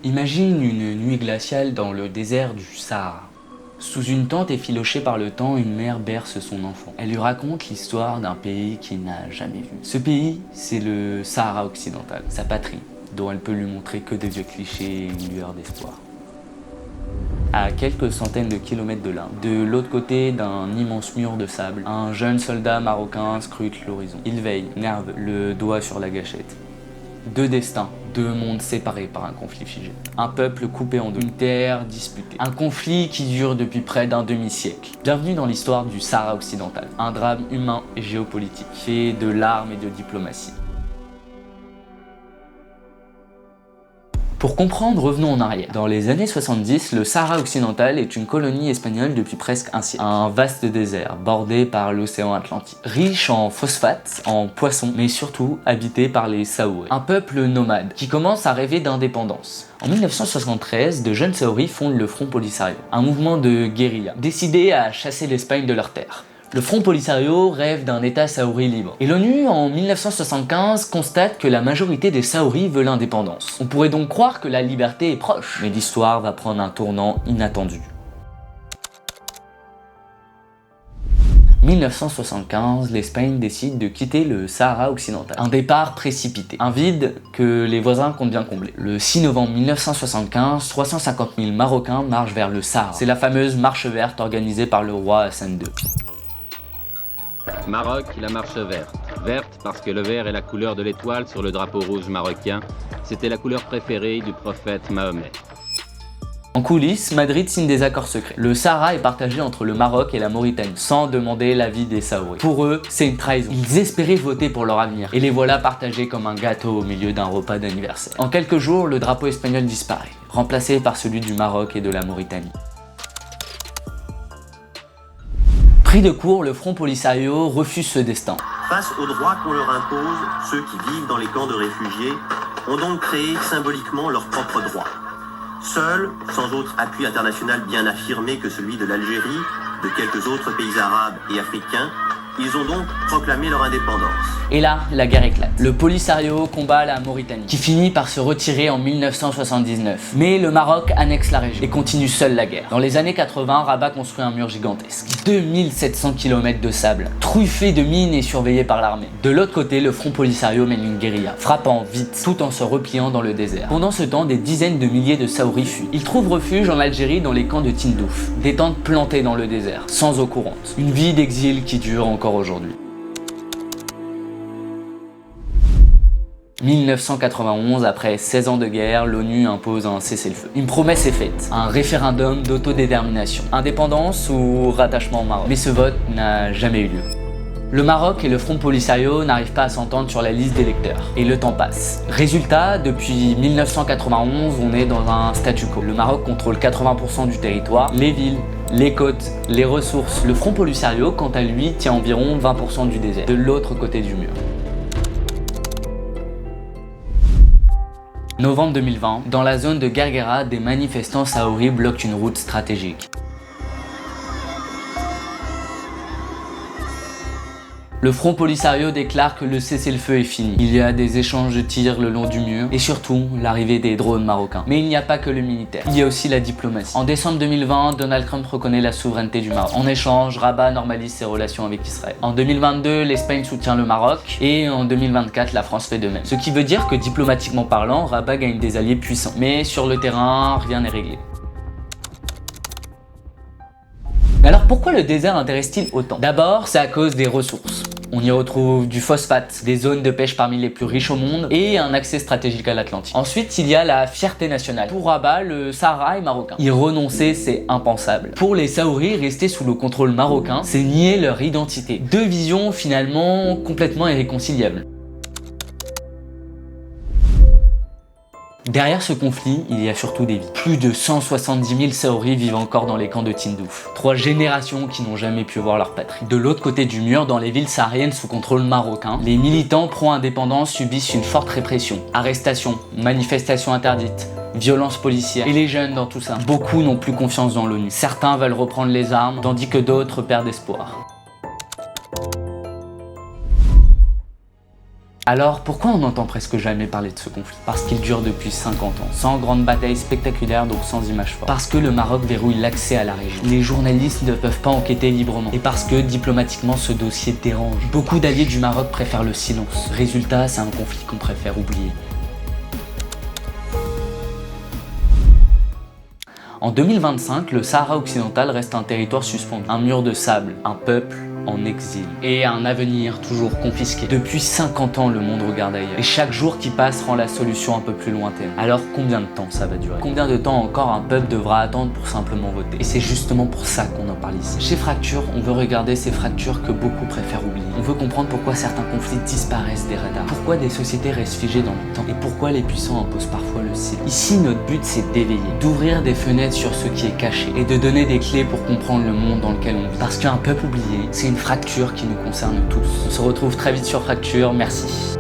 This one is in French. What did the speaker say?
Imagine une nuit glaciale dans le désert du Sahara. Sous une tente effilochée par le temps, une mère berce son enfant. Elle lui raconte l'histoire d'un pays qu'il n'a jamais vu. Ce pays, c'est le Sahara occidental, sa patrie, dont elle peut lui montrer que des vieux clichés et une lueur d'espoir. À quelques centaines de kilomètres de là, de l'autre côté d'un immense mur de sable, un jeune soldat marocain scrute l'horizon. Il veille, nerveux, le doigt sur la gâchette. Deux destins, deux mondes séparés par un conflit figé. Un peuple coupé en deux, une terre disputée. Un conflit qui dure depuis près d'un demi-siècle. Bienvenue dans l'histoire du Sahara occidental. Un drame humain et géopolitique, fait de larmes et de diplomatie. Pour comprendre, revenons en arrière. Dans les années 70, le Sahara occidental est une colonie espagnole depuis presque un siècle. Un vaste désert, bordé par l'océan Atlantique. Riche en phosphates, en poissons, mais surtout habité par les Saouris. Un peuple nomade, qui commence à rêver d'indépendance. En 1973, de jeunes Saouris fondent le Front Polisario, un mouvement de guérilla, décidé à chasser l'Espagne de leurs terres. Le Front Polisario rêve d'un État saouri libre. Et l'ONU, en 1975, constate que la majorité des Saouris veut l'indépendance. On pourrait donc croire que la liberté est proche, mais l'histoire va prendre un tournant inattendu. 1975, l'Espagne décide de quitter le Sahara occidental. Un départ précipité, un vide que les voisins comptent bien combler. Le 6 novembre 1975, 350 000 Marocains marchent vers le Sahara. C'est la fameuse marche verte organisée par le roi Hassan II. Maroc, la marche verte. Verte parce que le vert est la couleur de l'étoile sur le drapeau rouge marocain. C'était la couleur préférée du prophète Mahomet. En coulisses, Madrid signe des accords secrets. Le Sahara est partagé entre le Maroc et la Mauritanie, sans demander l'avis des Saouris. Pour eux, c'est une trahison. Ils espéraient voter pour leur avenir, et les voilà partagés comme un gâteau au milieu d'un repas d'anniversaire. En quelques jours, le drapeau espagnol disparaît, remplacé par celui du Maroc et de la Mauritanie. Pris de court, le Front Polisario refuse ce destin. Face aux droits qu'on leur impose, ceux qui vivent dans les camps de réfugiés ont donc créé symboliquement leurs propres droits. Seuls, sans autre appui international bien affirmé que celui de l'Algérie, de quelques autres pays arabes et africains, ils ont donc proclamé leur indépendance. Et là, la guerre éclate. Le Polisario combat la Mauritanie, qui finit par se retirer en 1979. Mais le Maroc annexe la région et continue seul la guerre. Dans les années 80, Rabat construit un mur gigantesque. 2700 km de sable, truffé de mines et surveillé par l'armée. De l'autre côté, le Front Polisario mène une guérilla, frappant vite, tout en se repliant dans le désert. Pendant ce temps, des dizaines de milliers de Saouris fuient. Ils trouvent refuge en Algérie dans les camps de Tindouf, des tentes plantées dans le désert, sans eau courante. Une vie d'exil qui dure encore aujourd'hui. 1991, après 16 ans de guerre, l'ONU impose un cessez-le-feu. Une promesse est faite, un référendum d'autodétermination, indépendance ou rattachement au Maroc. Mais ce vote n'a jamais eu lieu. Le Maroc et le Front Polisario n'arrivent pas à s'entendre sur la liste d'électeurs, et le temps passe. Résultat, depuis 1991, on est dans un statu quo. Le Maroc contrôle 80% du territoire, les villes, les côtes, les ressources. Le Front Polisario, quant à lui, tient environ 20% du désert, de l'autre côté du mur. Novembre 2020, dans la zone de Guerguera, des manifestants saouris bloquent une route stratégique. Le Front Polisario déclare que le cessez-le-feu est fini. Il y a des échanges de tirs le long du mur et surtout l'arrivée des drones marocains. Mais il n'y a pas que le militaire, il y a aussi la diplomatie. En décembre 2020, Donald Trump reconnaît la souveraineté du Maroc. En échange, Rabat normalise ses relations avec Israël. En 2022, l'Espagne soutient le Maroc et en 2024, la France fait de même. Ce qui veut dire que diplomatiquement parlant, Rabat gagne des alliés puissants. Mais sur le terrain, rien n'est réglé. Mais alors pourquoi le désert intéresse-t-il autant? D'abord, c'est à cause des ressources. On y retrouve du phosphate, des zones de pêche parmi les plus riches au monde et un accès stratégique à l'Atlantique. Ensuite, il y a la fierté nationale. Pour Rabat, le Sahara est marocain. Y renoncer, c'est impensable. Pour les Saouris, rester sous le contrôle marocain, c'est nier leur identité. Deux visions finalement complètement irréconciliables. Derrière ce conflit, il y a surtout des vies. Plus de 170 000 Saouris vivent encore dans les camps de Tindouf. 3 générations qui n'ont jamais pu voir leur patrie. De l'autre côté du mur, dans les villes sahariennes sous contrôle marocain, les militants pro-indépendance subissent une forte répression. Arrestations, manifestations interdites, violences policières. Et les jeunes dans tout ça, beaucoup n'ont plus confiance dans l'ONU. Certains veulent reprendre les armes, tandis que d'autres perdent espoir. Alors pourquoi on n'entend presque jamais parler de ce conflit? Parce qu'il dure depuis 50 ans, sans grande bataille spectaculaire, donc sans images fortes. Parce que le Maroc verrouille l'accès à la région. Les journalistes ne peuvent pas enquêter librement. Et parce que diplomatiquement ce dossier dérange. Beaucoup d'alliés du Maroc préfèrent le silence. Résultat, c'est un conflit qu'on préfère oublier. En 2025, le Sahara occidental reste un territoire suspendu, un mur de sable, un peuple en exil et un avenir toujours confisqué. Depuis 50 ans, le monde regarde ailleurs et chaque jour qui passe rend la solution un peu plus lointaine. Alors combien de temps ça va durer? Combien de temps encore un peuple devra attendre pour simplement voter? Et c'est justement pour ça qu'on en parle ici. Chez Fracture, on veut regarder ces fractures que beaucoup préfèrent oublier. On veut comprendre pourquoi certains conflits disparaissent des radars, pourquoi des sociétés restent figées dans le temps et pourquoi les puissants imposent parfois le silence. Ici, notre but c'est d'éveiller, d'ouvrir des fenêtres sur ce qui est caché et de donner des clés pour comprendre le monde dans lequel on vit. Parce qu'un peuple oublié, c'est une fracture qui nous concerne tous. On se retrouve très vite sur Fracture, merci.